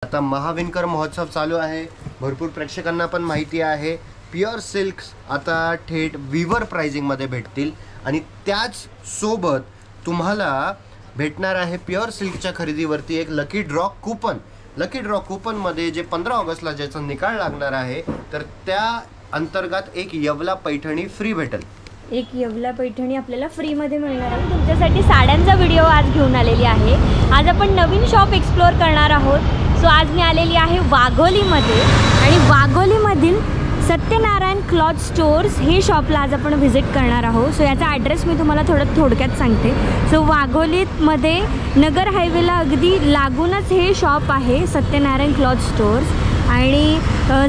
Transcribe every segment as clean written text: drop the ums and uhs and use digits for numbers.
आता महाविणकर महोत्सव चालू आहे, भरपूर प्रेक्षकांना पण माहिती आहे. प्युअर सिल्क्स आता थेट विवर प्राइसिंग मध्ये भेटतील आणि त्याच सोबत तुम्हाला भेटणार आहे प्युअर सिल्कच्या खरेदीवरती एक lucky draw coupon. Lucky draw coupon मध्ये जे 15 ऑगस्टला ज्याचा निकाल लागणार आहे तर त्या अंतर्गत एक येवला पैठणी फ्री भेटेल. एक येवला पैठणी आपल्याला फ्रीमध्ये मिळणार आहे. तुमच्यासाठी साड्यांचा व्हिडिओ आज घेऊन आलेली आहे. आज आपण नवीन शॉप एक्सप्लोअर करणार आहोत. सो आज मी आलेली आहे वाघोलीमध्ये आणि वाघोलीमधील सत्यनारायण क्लॉथ स्टोअर्स हे शॉपला आज आपण व्हिजिट करणार आहोत. सो याचा ॲड्रेस मी तुम्हाला थोडक्यात सांगते. सो वाघोलीमध्ये नगर हायवेला अगदी लागूनच हे शॉप आहे सत्यनारायण क्लॉथ स्टोअर्स. आणि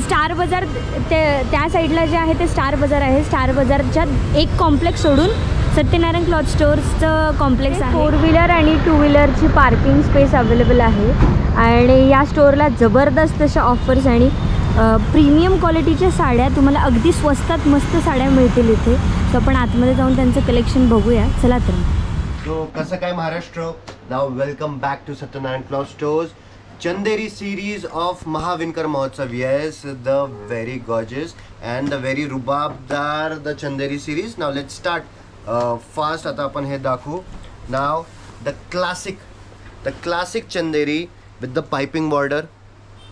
स्टार बाजार त्या साईडला जे आहे ते स्टार बाजार आहे. स्टार बाजारच्या एक कॉम्प्लेक्स सोडून सत्यनारायण क्लॉथ स्टोअर्सचं कॉम्प्लेक्स आहे. 4 व्हीलर आणि 2 व्हीलरची पार्किंग स्पेस अवेलेबल आहे. आणि या स्टोअरला जबरदस्त अशा ऑफर्स आणि प्रीमियम क्वालिटीच्या साड्या तुम्हाला अगदी स्वस्तात मस्त साड्या मिळतील इथे. सो आपण आतमध्ये जाऊन त्यांचं कलेक्शन बघूया. चला तर. सो कसं काय Maharashtra, now welcome back to Satyanarayan cloth stores. Chanderi series of Mahavinkar Mahotsav. Yes, the very gorgeous and the very rubabdar the Chanderi series. Now let's start fast. आता आपण हे दाखवू. Now the classic Chanderi with the piping border.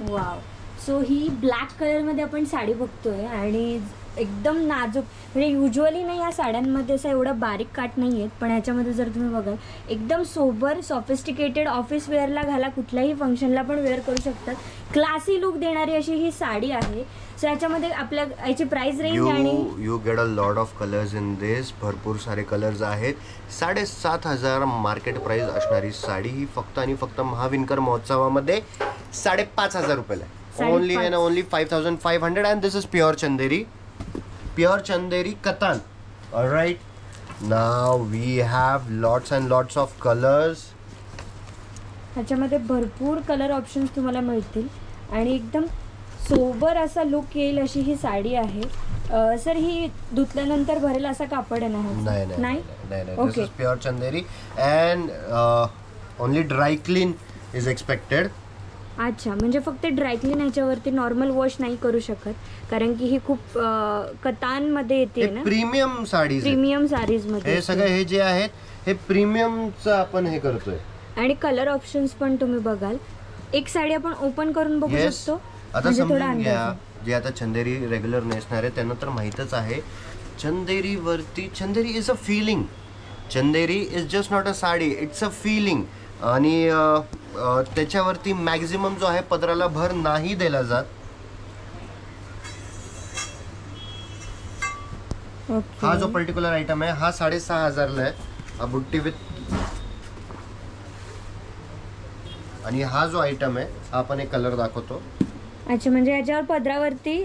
Wow. So he black कलरमध्ये आपण साडी बघतोय आणि एकदम नाजूक, म्हणजे युजली नाही या साड्यांमध्ये असं एवढं बारीक काट नाही आहेत, पण ह्याच्यामध्ये जर तुम्ही बघाल एकदम सोबर सॉफिस्टिकेटेड ऑफिस वेअरला घाला, कुठल्याही फंक्शनला पण वेअर करू शकतात. क्लासी लुक देणारी अशी ही साडी आहे. सो याच्यामध्ये आपल्या याची प्राइस रेंज आणि you get a lot of colours in this. भरपूर सारे कलर्स आहेत. 7,500 मार्केट प्राइस असणारी साडी ही फक्त आणि फक्त महाविणकर महोत्सवामध्ये 5,500 रुपयाला आहे. Only and only 5,500 and this is pure Chanderi Katan. All right, now we have lots and lots of colors. ह्याच्यामध्ये भरपूर कलर ऑप्शन्स तुम्हाला मिळतील आणि एकदम सोबर असा लुक येईल अशी ही साडी आहे. सर ही धुतल्यानंतर भरेल असा कापड आहे ना? नाही. This is pure Chanderi and only dry clean is expected. अच्छा, म्हणजे फक्त ड्रायक्लीन ह्याच्यावरती नॉर्मल वॉश नाही करू शकत कारण की ही खूप कतांमध्ये येते ना. प्रीमियम साडीज मध्ये हे सगळे हे जे आहेत हे प्रीमियमचं आपण हे करतोय. आणि कलर ऑप्शन्स पण तुम्ही बघाल. एक साडी आपण ओपन करून बघू शकतो. आता समजून घ्या, जे आता चंदेरी रेग्युलर नेसणार आहे त्यांना तर माहीतच आहे चंदेरी वरती. Chanderi is a feeling. Chanderi is just not a sari, it's a feeling. आणि त्याच्यावरती मॅक्झिमम जो आहे पदराला भर नाही दिला जात. हा जो पर्टिक्युलर आयटम आहे हा 6,500 ला आहे बुट्टी विथ. आणि हा जो आयटम आहे हा आपण एक कलर दाखवतो. अच्छा, म्हणजे याच्यावर पदरावरती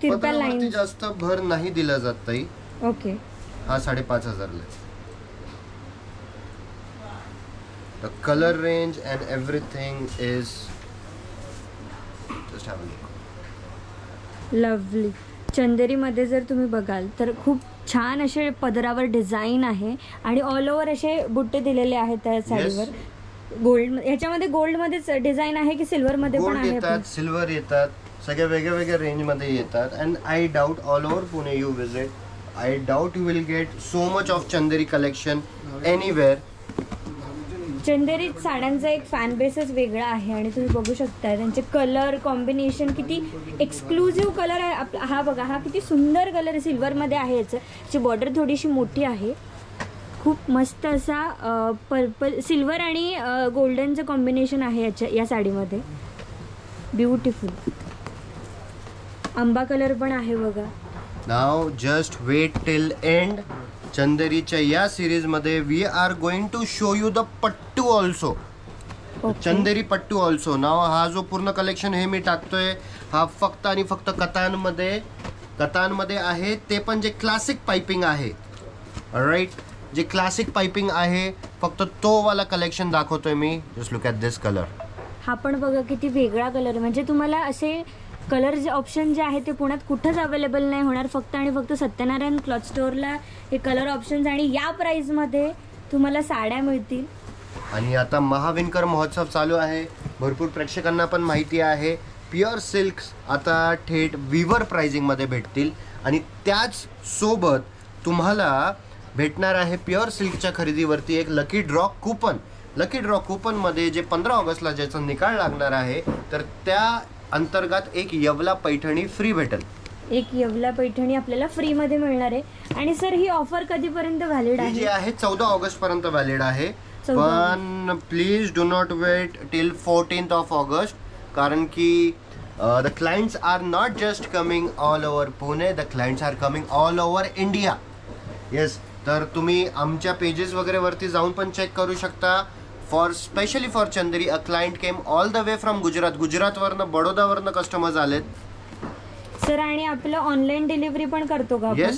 तिरप्या लाईन जास्त भर नाही दिला जात ताई. ओके. हा 5,500 ला आहे. The color range and everything is just have a look. Lovely. चंदेरीमध्ये जर तुम्ही बघाल तर खूप छान असे पदरावर डिझाईन आहे आणि ऑल ओव्हर असे बुट्टे दिलेले आहेत त्या साडीवर. गोल्ड, ह्याच्यामध्ये गोल्ड मध्येच डिझाईन आहे की सिल्वर मध्ये पण आहे? सिल्वर येतात, सगळे वेगवेगळ्या रेंज मध्ये येतात. And I doubt all over Pune you visit, I doubt you will get so much of Chanderi collection anywhere. Chanderi साड्यांचा एक फॅन बेसच वेगळा आहे आणि तुम्ही बघू शकता त्यांचे कलर कॉम्बिनेशन किती एक्सक्लुझिव्ह कलर आहे. हा बघा, हा किती सुंदर कलर आहे, सिल्वरमध्ये आहे. याची बॉर्डर थोडीशी मोठी आहे. खूप मस्त असा पर्पल सिल्वर आणि गोल्डनचं कॉम्बिनेशन आहे या साडीमध्ये. ब्युटिफुल आंबा कलर पण आहे बघा. Now just wait till end. चंदेरीच्या या सिरीज मध्ये we are going to show you the pattu also. Chanderi pattu also. Now हा जो पूर्ण कलेक्शन हे मी टाकतोय हा फक्त आणि फक्त कतांमध्ये आहे. ते पण जे क्लासिक पाइपिंग आहे. राईट, जे क्लासिक पाइपिंग आहे फक्त तो वाला कलेक्शन दाखवतोय मी. Just look at this colour. हा पण बघा किती वेगळा कलर. म्हणजे तुम्हाला असे कलर जे ऑप्शन जे आहे ते पुण्यात कुठंच अवेलेबल नाही होणार. फक्त आणि फक्त सत्यनारायण क्लॉथ स्टोअरला हे कलर ऑप्शन्स आणि या प्राइसमध्ये तुम्हाला साड्या मिळतील. आणि आता महाविणकर महोत्सव चालू आहे. भरपूर प्रेक्षकांना पण माहिती आहे. प्युअर सिल्क्स आता थेट विवर प्राइसिंगमध्ये भेटतील आणि त्याच सोबत तुम्हाला भेटणार आहे प्युअर सिल्कच्या खरेदीवरती एक lucky draw coupon. Lucky draw कूपनमध्ये जे 15 ऑगस्टला ज्याचा निकाल लागणार आहे तर त्या अंतर्गत एक येवला पैठणी फ्री भेटेल. एक येवला पैठणी आपल्याला फ्रीमध्ये मिळणार आहे. आणि सर ही ऑफर कधीपर्यंत व्हॅलिड ही आहे? जी आहे 14 ऑगस्ट पर्यंत व्हॅलिड आहे. 14 पण please do not wait till 14th of August, कारण की the clients are not just coming all over Pune, the clients are coming all over India. Yes, तर तुम्ही आमच्या पेजेस वगैरे वरती जाऊन पण चेक करू शकता. Specially for Chanderi a client came all the way from गुजरातवरनं, बडोदावरनं कस्टमर्स आलेत. सर आणि आपलं ऑनलाईन डिलिव्हरी पण करतो का आपण?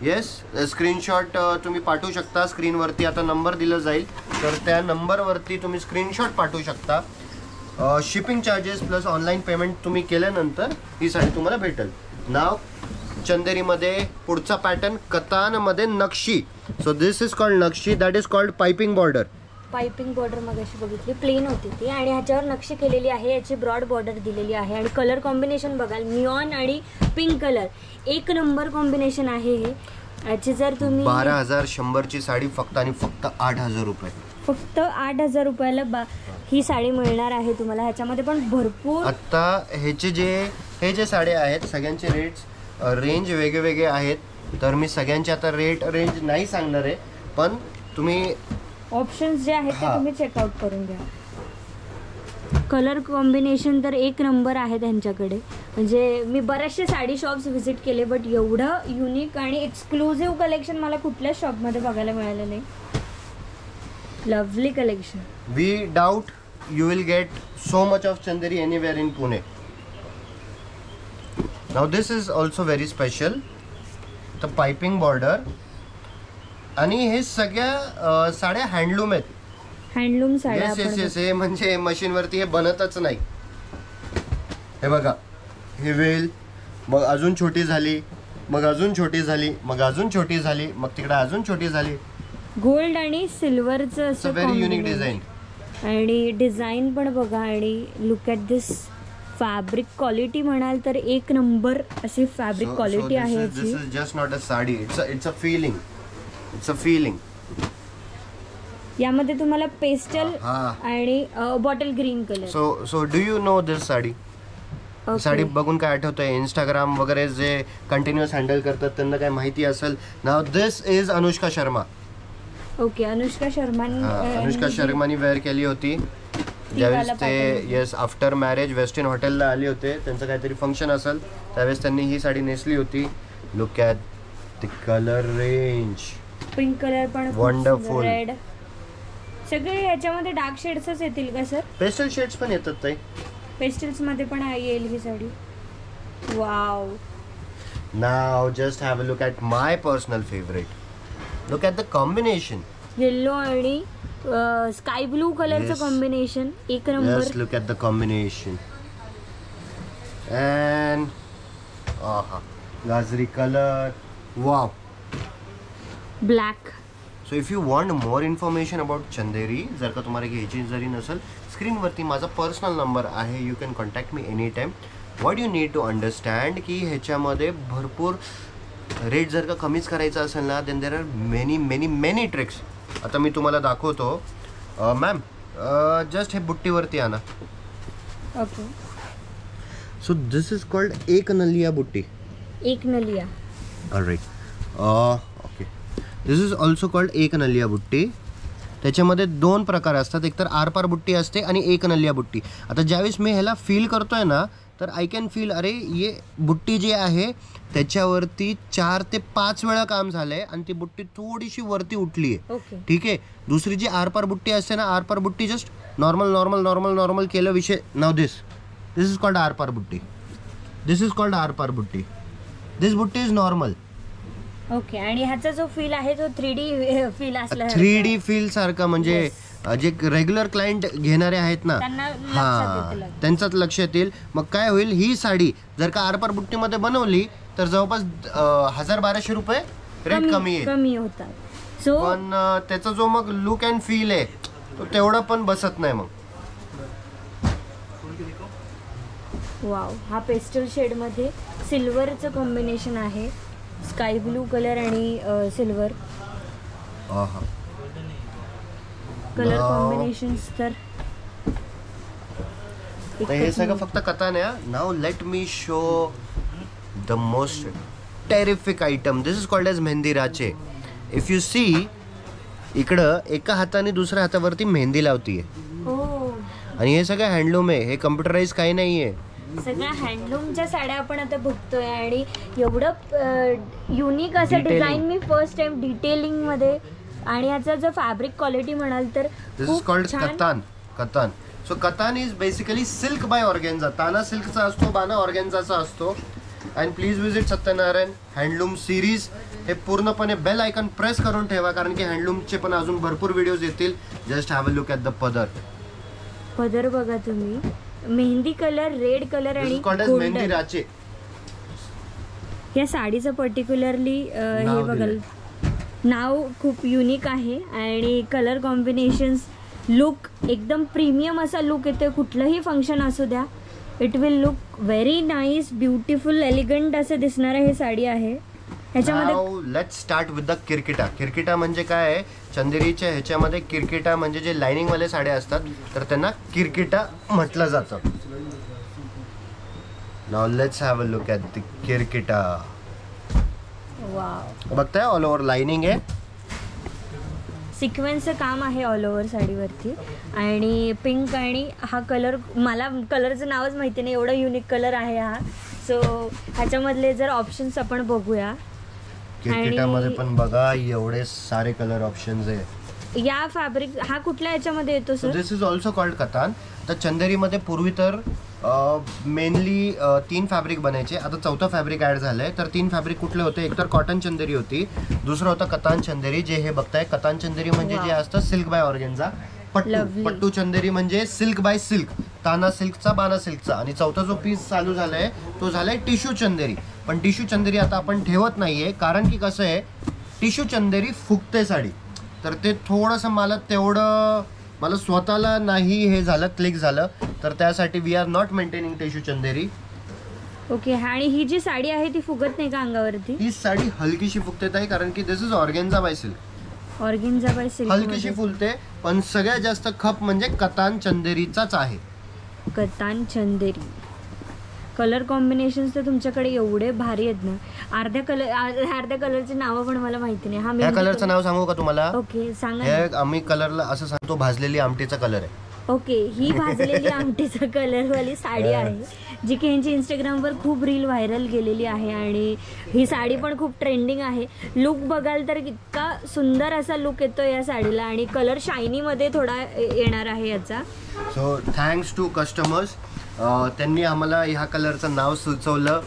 येस, स्क्रीनशॉट तुम्ही पाठवू शकता. स्क्रीनवरती आता नंबर दिला जाईल, तर त्या नंबरवरती तुम्ही स्क्रीनशॉट पाठवू शकता. Shipping charges plus online payment तुम्ही केल्यानंतर ही साडी तुम्हाला भेटेल. नाव चंदेरीमध्ये पुढचा पॅटर्न कतानमध्ये नक्षी. सो दिस इज कॉल्ड नक्षी, that is called piping border. Piping border मगाशी बघितली, प्लेन होती ती आणि ह्याच्यावर नक्षी केलेली आहे. याची ब्रॉड बॉर्डर दिलेली आहे आणि कलर कॉम्बिनेशन बघाल, निऑन आणि पिंक कलर, एक नंबर कॉम्बिनेशन आहे हे. याची जर तुम्ही 12,100ची साडी फक्त आणि फक्त 8,000 रुपये, फक्त 8,000 रुपयाला ही साडी मिळणार आहे तुम्हाला. ह्याच्यामध्ये पण भरपूर आता हे जे साड्या आहेत सगळ्यांचे रेट्स रेंज वेगवेगळे आहेत. तर मी सगळ्यांचे आता रेंज नाही सांगणार आहे, पण तुम्ही ऑप्शन्स जे आहेत ते तुम्ही चेकआउट करून घ्या. कलर कॉम्बिनेशन तर एक नंबर आहे त्यांच्याकडे. म्हणजे मी बरेचसे साडी शॉप्स व्हिजिट केले, बट एवढं युनिक आणि एक्सक्लुझिव्ह कलेक्शन मला कुठल्याच शॉपमध्ये बघायला मिळालं नाही. Lovely collection. We doubt you will get so much of Chanderi anywhere in Pune. Now this is also very special. The piping border आणि हे सगळ्या साड्या हँडलूम आहेत. हँडलूम साड्या. येस, हे म्हणजे मशीनवरती हे बनतच नाही. हे बघा, हे वेल, मग अजून छोटी झाली, मग अजून छोटी झाली, मग अजून छोटी झाली, मग तिकडे अजून छोटी झाली. गोल्ड आणि सिल्वरचं असं व्हेरी युनिक डिझाईन. आणि डिझाईन पण बघा. आणि look at this fabric quality म्हणाल तर एक नंबर अशी फॅब्रिक क्वालिटी आहे याची. This is just not a sari, it's a feeling. It's a feeling. यामध्ये तुम्हाला पेस्टल आणि bottle green colour. So do you know this sari? Sari बघून काय आठवतंय? इंस्टाग्राम वगैरे जे कंटिन्युअस हँडल करतात त्यांना काय माहिती असेल. Now this is Anushka Sharma. Okay, Anushka शर्मानी वेअर केली होती ज्यावेळेस ते येस आफ्टर मॅरेज वेस्टर्न हॉटेलला आले होते. त्यांचं काहीतरी फंक्शन असेल त्यावेळेस त्यांनी ही साडी नेसली होती. Look at the colour range. Pink colour पण वंडरफुल. रेड, सगळे याच्यामध्ये डार्क शेड्सच येतील का सर? पेस्टल शेड्स पण येतात ताई. पेस्टल्स मध्ये पण येईल ही sari. Wow. Now just have a look at my personal favourite. Look at the combination. Yellow आणि स्काय ब्लू कलरचं कॉम्बिनेशन एक number. Yes, look at the combination. And gazri color. Wow. Black. So if you want more information about Chanderi, जर का तुम्हाला घ्यायची जरी नसेल, स्क्रीनवरती माझा पर्सनल नंबर आहे. You can contact me any time. What you need to understand की ह्याच्यामध्ये भरपूर रेट जर का कमीच करायचा असेल ना, then there are many tricks. आता मी तुम्हाला दाखवतो. मॅम जस्ट हे बुट्टीवरती आणा. Okay. So this is called एक नलिया बुट्टी. एक नलिया. Alright. Okay. This is also called एक नलिया बुट्टी. त्याच्यामध्ये दोन प्रकार असतात, एक तर आरपार बुट्टी असते आणि एक नलिया बुट्टी. आता ज्यावेळेस मी ह्याला फील करतोय ना, तर आय कॅन फील अरे ये बुट्टी जी आहे त्याच्यावरती 4 ते 5 वेळा काम झालंय आणि ती बुट्टी थोडीशी वरती उठली आहे. ठीक आहे. दुसरी जी आरपार बुट्टी असते ना, आरपार बुट्टी जस्ट नॉर्मल केलं विषय. नाव दिस इज कॉल्ड आरपार बुट्टी. दिस इज कॉल्ड आरपार बुट्टी. दिस बुट्टी इज नॉर्मल. ओके. आणि ह्याचा जो फील आहे तो 3D फील असला. 3D फील सारखा, म्हणजे जे रेग्युलर क्लायंट घेणारे आहेत ना, त्यांचाच लक्ष येतील. मग काय होईल, ही साडी जर का आरपार बुट्टीमध्ये बनवली तर जवळपास 1,000-1,200 रुपये रेट कमी होतात. पण त्याचा जो मग लुक अँड फील आहे तो तेवढा पण बसत नाही. मग वाव, हा पेस्टल शेडमध्ये सिल्वरचं कॉम्बिनेशन आहे, स्काय ब्लू कलर आणि सिल्वर कलर कॉम्बिनेशन्स. तर हे सगळं फक्त कथान आहे. Now let me show the most terrific item. This is called as mehndi राचे. इफ यू सी, इकडं एका हाताने दुसऱ्या हातावरती मेहंदी लावतीये. आणि हे सगळं हँडलूम आहे, हे कम्प्युटराइज काही नाही आहे. सगळ्या हँडलूमच्या साड्या आपण आता बघतोय आणि एवढं युनिक असं डिझाईन मी फर्स्ट टाइम डिटेलिंग मध्ये. आणि याचा जो फॅब्रिक क्वालिटी म्हणाल तर this is called katan. Katan. So katan is basically silk by organza. ताना सिल्कचा असतो, बाना ऑर्गेन्झाचा असतो. And please visit Satyanarayan handloom series. हे पूर्णपणे बेल आयकॉन प्रेस करून ठेवा, कारण की हँडलूमचे पण अजून भरपूर व्हिडिओज येतील. Just have a look at the पदर. पदर बघा तुम्ही, मेहंदी कलर, रेड कलर आणि मेहंदी राचे. या साडीचं पर्टिक्युलरली हे बघाल नाव खूप युनिक आहे आणि कलर कॉम्बिनेशन्स, लुक एकदम प्रीमियम असा लुक येतो. कुठलंही फंक्शन असू द्या, it will look very nice, beautiful, elegant असं दिसणारं हे साडी आहे. ह्याच्यामध्ये लेट्स स्टार्ट विथ द किरकिटा. किरकिटा म्हणजे काय आहे? चंदेरीच्या ह्याच्यामध्ये किरकिटा म्हणजे जे लाइनिंग वाले साड्या असतात तर त्यांना किरकिटा म्हटलं जातं. Now let's have a look at the kirkita. Wow, बघताय ऑल ओव्हर लाइनिंग आहे, सिक्वेन्सचं काम आहे ऑल ओव्हर साडीवरती. आणि पिंक आणि हा कलर, मला कलरचं नावच माहिती नाही, एवढा युनिक कलर आहे हा. सो ह्याच्यामधले जर ऑप्शन्स आपण बघूया. किरकिटामध्ये पण बघा एवढे सारे कलर ऑप्शन्स आहे. या फॅब्रिक हा कुठल्या याच्यामध्ये येतो sir? This is also called katan. तर चंदेरीमध्ये पूर्वी तर मेनली 3 फॅब्रिक बनायचे. आता 4थं फॅब्रिक ॲड झालंय. तर 3 फॅब्रिक कुठले होते? एक तर कॉटन चंदेरी होती, दुसरं होतं कतान चंदेरी. जे हे बघताय कतान चंदेरी म्हणजे जे असतं सिल्क बाय ऑर्गेन्झा. पट्टू चंदेरी म्हणजे सिल्क बाय सिल्क, ताना सिल्कचा, बाना सिल्कचा. आणि चौथा जो पीस चालू झालाय तो झालाय टिश्यू चंदेरी. पण टिश्यू चंदेरी आता आपण ठेवत नाहीये, कारण की कसं आहे, टिश्यू चंदेरी फुगते साडी. तर ते थोडंसं मला स्वतःला नाही हे झालं, क्लिक झालं. तर त्यासाठी we are not maintaining tissue Chanderi. Okay. आणि ही जी साडी आहे ती फुगत नाही का अंगावरती? ही साडी हलकीशी फुगते ताई, कारण की this is organza by silk. Organza by silk हलकीशी फुलते, पण सगळ्यात जास्त खप म्हणजे कतान चंदेरीचाच आहे. कतान चंदेरी. कलर कॉम्बिनेशन्स तर तुमच्याकडे एवढे भारी आहेत ना. अर्ध्या कलरचे नावं पण मला माहिती नाही. हा या कलरचं नाव सांगू का तुम्हाला? ओके सांगा. हे आम्ही कलरला असं सांगतो, भाजलेली आमटीचा कलर आहे. ओके. ही भाजलेली आमटीचा कलर वाली साडी आहे, जी की यांची इंस्टाग्रामवर खूप रील व्हायरल गेलेली आहे. आणि ही साडी पण खूप ट्रेंडिंग आहे. लुक बघाल तर इतका सुंदर असा लुक येतो या साडीला. आणि कलर शायनीमध्ये थोडा येणार आहे याचा. So thanks to customers. त्यांनी आम्हाला ह्या कलरचं नाव सुचवलं.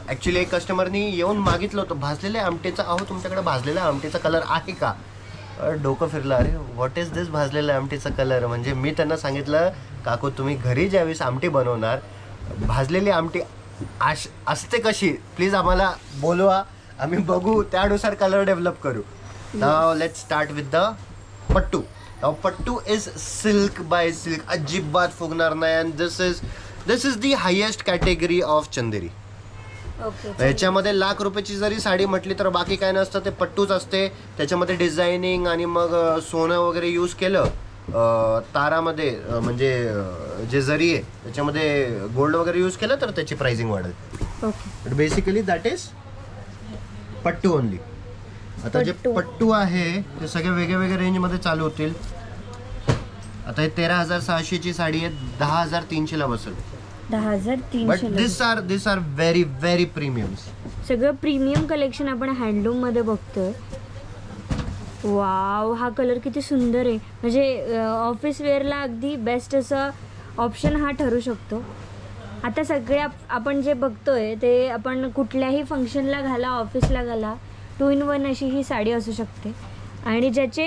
ॲक्च्युली एक कस्टमरनी येऊन मागितलं होतं भाजलेल्या आमटीचा. अहो तुमच्याकडे भाजलेल्या आमटीचा कलर आहे का? डोकं फिरलं, अरे व्हॉट इज दिस भाजलेल्या आमटीचा कलर. म्हणजे मी त्यांना सांगितलं, काकू तुम्ही घरी ज्यावेळेस आमटी बनवणार, भाजलेली आमटी असते कशी, प्लीज आम्हाला बोलवा, आम्ही बघू, त्यानुसार कलर डेव्हलप करू. Now let's start with the pattu. Now pattu is silk by silk, अजिबात फुगणार नाही. And this is the highest category of Chanderi. याच्यामध्ये लाख रुपयाची जरी साडी म्हटली तर बाकी काय नसतं, ते पट्टूच असते. त्याच्यामध्ये डिझायनिंग आणि मग सोनं वगैरे यूज केलं तारामध्ये, म्हणजे जे जरी आहे त्याच्यामध्ये गोल्ड वगैरे यूज केलं तर त्याची प्राइसिंग वाढेल. But basically that is pattu only. आता जे पट्टू आहे ते सगळे वेगळ्या रेंजमध्ये चालू होतील. आता हे 13,600ची साडी आहे, 10,300ला बसेल. 10,300. But this are very very premium. सगळं प्रीमियम कलेक्शन आपण हँडलूम मध्ये बघतोय. वाव, हा कलर किती सुंदर आहे. म्हणजे ऑफिस वेअरला अगदी बेस्ट असं ऑप्शन हा ठरू शकतो. आता सगळे आपण जे बघतोय ते आपण कुठल्याही फंक्शनला घाला, ऑफिसला घाला, 2 in 1 अशी ही साडी असू शकते. आणि ज्याचे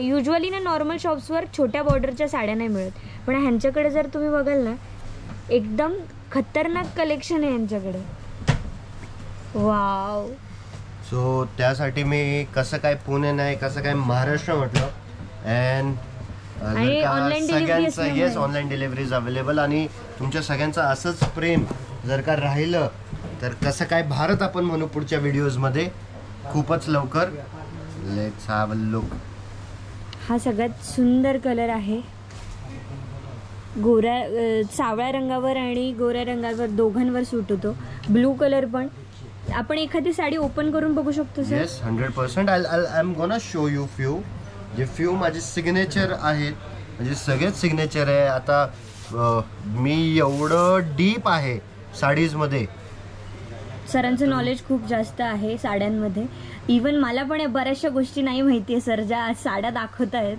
युजली ना नॉर्मल शॉप्सवर छोट्या बॉर्डरच्या साड्या नाही मिळत, पण ह्यांच्याकडे जर तुम्ही बघाल ना एकदम खतरनाक कलेक्शन आहे यांच्याकडे. वाव. सो त्यासाठी मी कसं काय पुणे नाही, कसं काय महाराष्ट्र म्हटलं. अँड आणि ऑनलाईन डिलिव्हरी सगळ्यांचं येस ऑनलाईन डिलिव्हरीज अवेलेबल. आणि तुमच्या सगळ्यांचं असंच प्रेम जर का राहिलं तर कसं काय भारत आपण म्हणू पुढच्या व्हिडिओजमध्ये खूपच लवकर. Let's have a look. हा सगळ्यात सुंदर कलर आहे. सावळ्या रंगावर आणि गोऱ्या रंगावर दोघांवर सूट होतो. ब्लू कलर पण. आपण एखादी साडी ओपन करून बघू शकतो sir. Yes 100%. I am gonna show you few माझे सिग्नेचर आहेत, म्हणजे सगळेच सिग्नेचर आहे. आता मी एवढं डीप आहे साडीजमध्ये. सरांचं नॉलेज खूप जास्त आहे साड्यांमध्ये. इवन मला पण बऱ्याचशा गोष्टी नाही माहिती आहे सर ज्या आज साड्या दाखवत आहेत.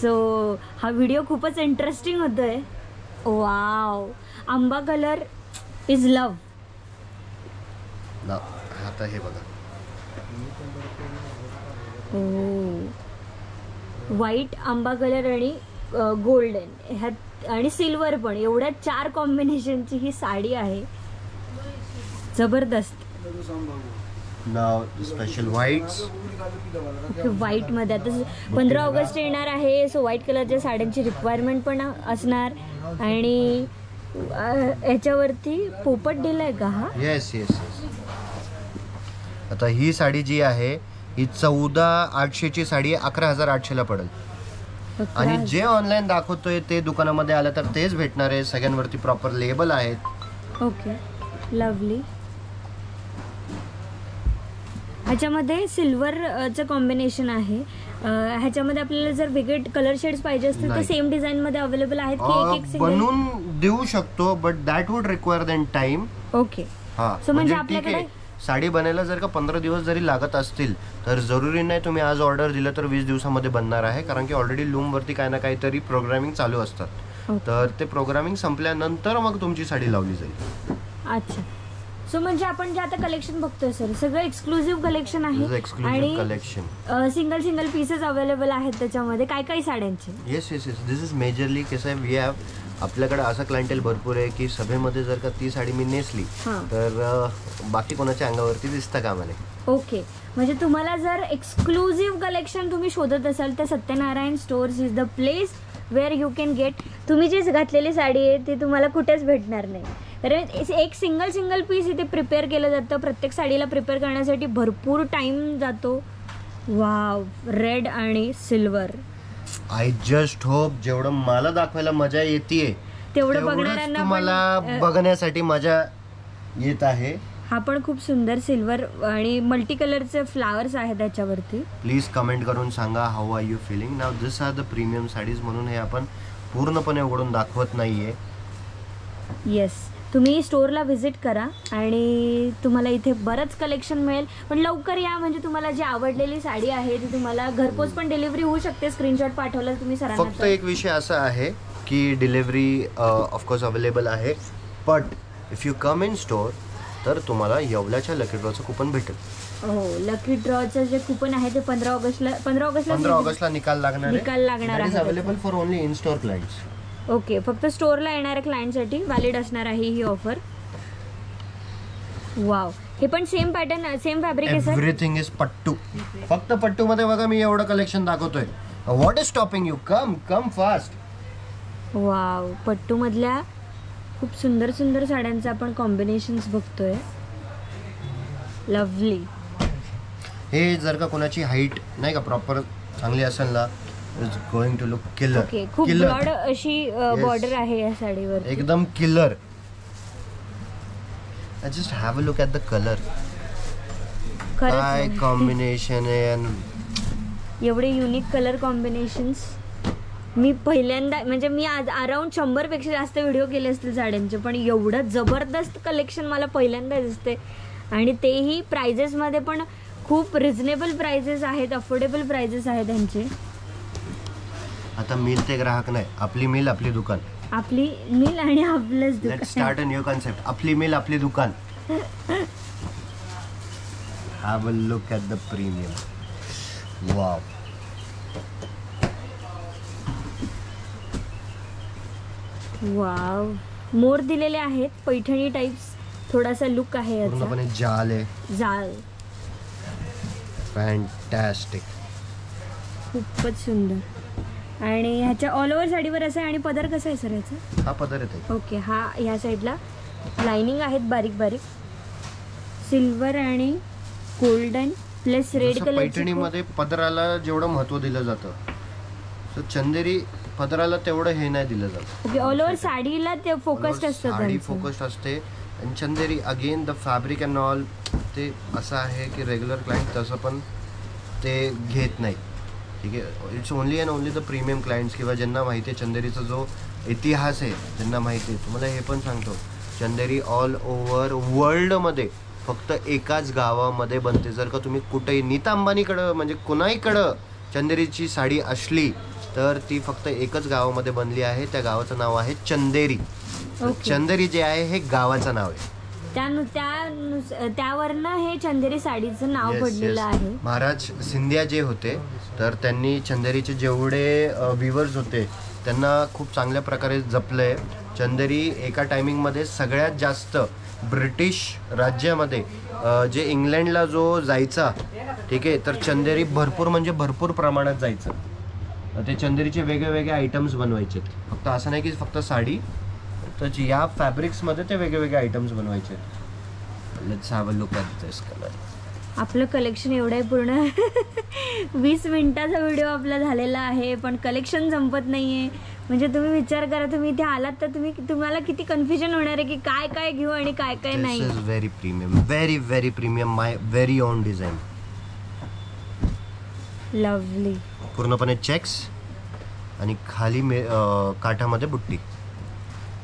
सो हा व्हिडिओ खूपच इंटरेस्टिंग होतोय. वाव, आंबा कलर इज लव्ह. आता हे बघा, व्हाईट, आंबा कलर आणि गोल्डन ह्यात आणि सिल्वर पण, एवढ्या 4 कॉम्बिनेशनची ही साडी आहे. जबरदस्त. नाव स्पेशल व्हाईट्स. व्हाईट मध्ये आता 15 ऑगस्ट येणार आहे. सो व्हाईट कलरच्या साड्यांची रिक्वायरमेंट पण असणार. आणि याच्यावरती पोपट दिलाय का हा? येस. आता ही साडी जी आहे ही 14,800 ची साडी आहे. 11,800 पडेल. आणि जे ऑनलाईन दाखवतोय ते दुकानामध्ये आलं तर तेच भेटणार आहे. सगळ्यांवरती प्रॉपर लेबल आहेत. Okay, lovely. ह्याच्यामध्ये सिल्वरचं कॉम्बिनेशन आहे. ह्याच्यामध्ये आपल्याला जर वेगळे कलर शेड्स पाहिजे असतील तर सेम डिझाईन मध्ये अवेलेबल आहेत की एक बनवून देऊ शकतो, but that would require then time. Okay. So म्हणजे आपल्याकडे साडी बनायला जर का 15 दिवस जरी लागत असतील तर जरुरी नाही तुम्ही आज ऑर्डर दिलं तर 20 दिवसामध्ये बनणार आहे. कारण की ऑलरेडी लूम वरती काही ना काहीतरी प्रोग्रामिंग चालू असतात. तर ते प्रोग्रामिंग संपल्यानंतर मग तुमची साडी लावली जाईल. अच्छा. सो म्हणजे आपण जे आता कलेक्शन बघतोय सर सगळं एक्सक्लुझिव्ह कलेक्शन आहे आणि कलेक्शन सिंगल पीसेस अवेलेबल आहेत त्याच्यामध्ये. काय साड्यांचे? येस. दिस इज मेजरली कसं आहे, वी हॅव आपल्याकडे असं क्लायंटेल भरपूर आहे की सभेमध्ये जर का ती साडी मी नेसली तर बाकी कोणाच्या अंगावरती दिसतं का मला. ओके. म्हणजे तुम्हाला जर एक्सक्लुझिव्ह कलेक्शन तुम्ही शोधत असाल तर Satyanarayan stores is the place where you can get. तुम्ही जी घातलेली साडी आहे ती तुम्हाला कुठेच भेटणार नाही. कारण एक सिंगल पीस इथे प्रिपेअर केलं जातं. प्रत्येक साडीला प्रिपेअर करण्यासाठी भरपूर टाइम जातो. वाव, रेड आणि सिल्वर. आय जस्ट होप जेवढं मला दाखवायला मजा येते तेवढं बघणाऱ्यांना तुम्हाला बघण्यासाठी मजा येत आहे. हा पण खूप सुंदर सिल्वर आणि मल्टी कलरचे फ्लावर्स आहेत त्याच्यावरती. प्लीज कमेंट करून सांगा how are you feeling. Now this are the premium saris म्हणून हे आपण पूर्णपणे उघडून दाखवत नाहीये. येस, तुम्ही स्टोअरला व्हिजिट करा आणि तुम्हाला इथे बरंच कलेक्शन मिळेल. पण लवकर या, म्हणजे तुम्हाला जी आवडलेली साडी आहे ती तुम्हाला घरपोच पण डिलिव्हरी होऊ शकते. स्क्रीनशॉट पाठवलं तुम्ही सरांना. फक्त एक विषय असा आहे की डिलिव्हरी ऑफकोर्स अवेलेबल आहे, but if you come in store तर तुम्हाला येवल्याच्या लकी ड्रॉचं कुपन भेटेल. हो, लकी ड्रॉचं जे कुपन आहे ते 15 ऑगस्टला निकाल लागणार आहे. Available for only in store clients. Okay, फक्त स्टोअरला येणाऱ्या क्लायंटसाठी व्हॅलिड असणार आहे ही ऑफर. वाव, हे पण सेम पॅटर्न सेम फॅब्रिक आहे सर. Everything is pattu. फक्त पट्टू मध्ये बघा मी एवढं कलेक्शन दाखवतोय. What is stopping you? Come fast. Wow, पट्टू मधल्या खूप सुंदर साड्यांचा आपण कॉम्बिनेशन्स बघतोय. लवली. हे जर का कोणाची हाईट नाही का प्रॉपर चांगली असेल ना, is going to look killer. Okay, खूप ब्रॉड अशी बॉर्डर आहे या साडीवर, एकदम killer. I just have a look at the color. काय कॉम्बिनेशन आहे. एवढे युनिक कलर कॉम्बिनेशन्स मी पहिल्यांदा, म्हणजे मी आज अराउंड 100 पेक्षा जास्त व्हिडिओ केले असतील साड्यांचे, पण एवढं जबरदस्त कलेक्शन मला पहिल्यांदा दिसते. आणि तेही प्राइजेसमध्ये पण खूप रिझनेबल प्राइजेस आहेत, अफोर्डेबल प्राइजेस आहेत त्यांचे. आता मिल ते ग्राहक नाही, आपली मिल आपली दुकान. आपली मिल आणि आपलंच दुकान. Let's start a new concept. आपली मिल आपली दुकान. Have a look at the premium. Wow. Wow, मोर दिलेले आहेत, पैठणी टाइप्स थोडासा लुक आहे याचा. पूर्णपणे जाल आहे. जाल. फॅन्टॅस्टिक. खूपच सुंदर. आणि ह्याच्या ऑल ओव्हर साडीवर असं आहे. आणि पदर कसा आहे सर ह्याचा? हा पदर येते. ओके, हा ह्या साईडला लाइनिंग आहेत बारीक बारीक, सिल्वर आणि गोल्डन प्लस रेड कलर. पैठणीमध्ये पदराला जेवढं महत्व दिलं जातं, तर चंदेरी पदराला तेवढं हे नाही दिलं जातं. ओके, ऑल ओव्हर साडीला ते फोकस्ड असतं. साडी फोकस्ड असते. आणि Chanderi again the fabric and all ते असं आहे की रेग्युलर क्लायंट तसं पण ते घेत नाही. ठीक आहे, it's only and only the premium clients किंवा ज्यांना माहिती आहे चंदेरीचा जो इतिहास आहे, ज्यांना माहिती आहे. तुम्हाला हे पण सांगतो, चंदेरी ऑल ओव्हर वर्ल्डमध्ये फक्त एकाच गावामध्ये बनते. जर का तुम्ही कुठेही नीता अंबानीकडं म्हणजे कुणाहीकडं चंदेरीची साडी असली तर ती फक्त एकच गावामध्ये बनली आहे. त्या गावाचं नाव आहे चंदेरी. चंदेरी जे आहे हे गावाचं नाव आहे. त्यावरनं हे चंदेरी साडीचं नाव पडलेलं आहे. महाराज सिंधिया जे होते तर त्यांनी चंदेरीचे जेवढे विवर्स होते त्यांना खूप चांगल्या प्रकारे जपलंय. चंदेरी एका टायमिंगमध्ये सगळ्यात जास्त ब्रिटिश राज्यामध्ये जे इंग्लंडला जो जायचा, ठीक आहे, तर चंदेरी भरपूर म्हणजे भरपूर प्रमाणात जायचं. ते चंदेरीचे वेगळे वेगळे आयटम्स बनवायचे. फक्त असं नाही की फक्त साडी, तर या फॅब्रिक्समध्ये ते वेगळे वेगळे आयटम्स बनवायचे. Let's have a look at this colour. आपलं कलेक्शन एवढं आहे, पूर्ण 20 मिनिटाचा व्हिडिओ आपला झालेला आहे, पण कलेक्शन संपत नाही आहे. म्हणजे तुम्ही विचार करा, तुम्ही इथे आलात तर तुम्हाला किती कन्फ्युजन होणार आहे की काय काय घेऊ आणि काय काय नाही. This is very premium, very very premium, my very own design. Lovely. पूर्णपणे चेक्स आणि खाली काठामध्ये बुट्टी.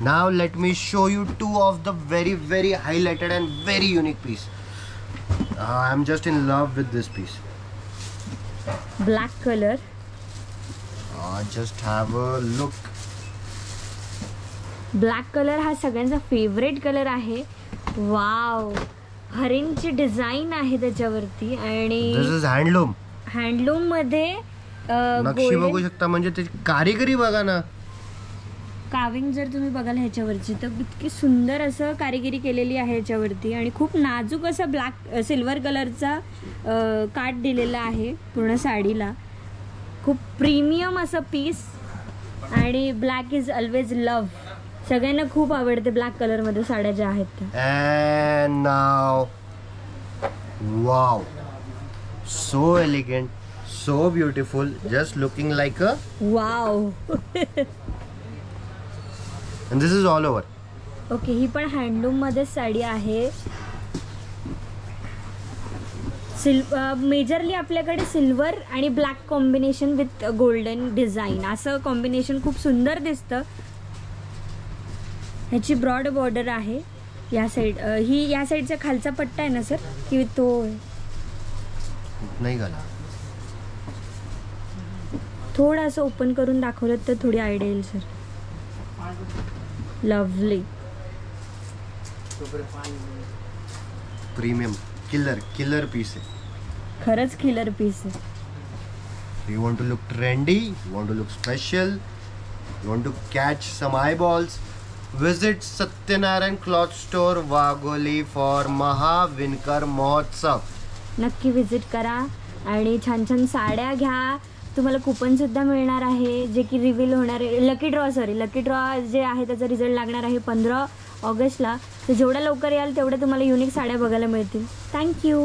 Now let me show you two of the very very highlighted and very unique piece. I am just in love with this piece. Black colour. Just have a look. Black colour हा सगळ्यांचा favourite colour आहे. Wow, हरिणची design आहे त्याच्यावरती. आणि दिस is handloom. Handloom मध्ये नक्षी बघू शकता, म्हणजे त्याची कारिगिरी बघा ना. काविंग जर तुम्ही बघाल ह्याच्यावरची तर इतकी सुंदर असं कारिगिरी केलेली आहे ह्याच्यावरती. आणि खूप नाजूक असं ब्लॅक सिल्वर कलरचा काठ दिलेला आहे पूर्ण साडीला. खूप प्रीमियम असं पीस. आणि ब्लॅक इज ऑलवेज लव्ह. सगळ्यांना खूप आवडते ब्लॅक कलरमध्ये साड्या ज्या आहेत त्या. And now wow, so elegant, so beautiful, just looking like a wow. And this is all over. Okay, ही पण हँडलूम मध्ये साडी आहे. मेजरली आपल्याकडे सिल्वर आणि black combination with golden design असं कॉम्बिनेशन खूप सुंदर दिसतं. ह्याची ब्रॉड बॉर्डर आहे या साईड. ही या साईडचा खालचा पट्टा आहे ना सर, की तो नाही घाला. थोडं असं ओपन करून दाखवलं तर थोडी आयडिया येईल sir. Lovely. Premium killer piece आहे. खरंच किलर पीस आहे. You want to look trendy, you want to look special, you want to catch some eyeballs, visit Satyanarayan Cloth Store, Wagholi for महाविणकर महोत्सव. नक्की विजिट करा आणि छान छान साड्या घ्या. तुम्हाला कुपन सुद्धा मिळणार आहे जे की रिव्हील होणार आहे. लकी ड्रॉ जे आहे त्याचा रिझल्ट लागणार आहे 15 ऑगस्टला. तर जेवढ्या लवकर याल तेवढ्या तुम्हाला युनिक साड्या बघायला मिळतील. थँक्यू.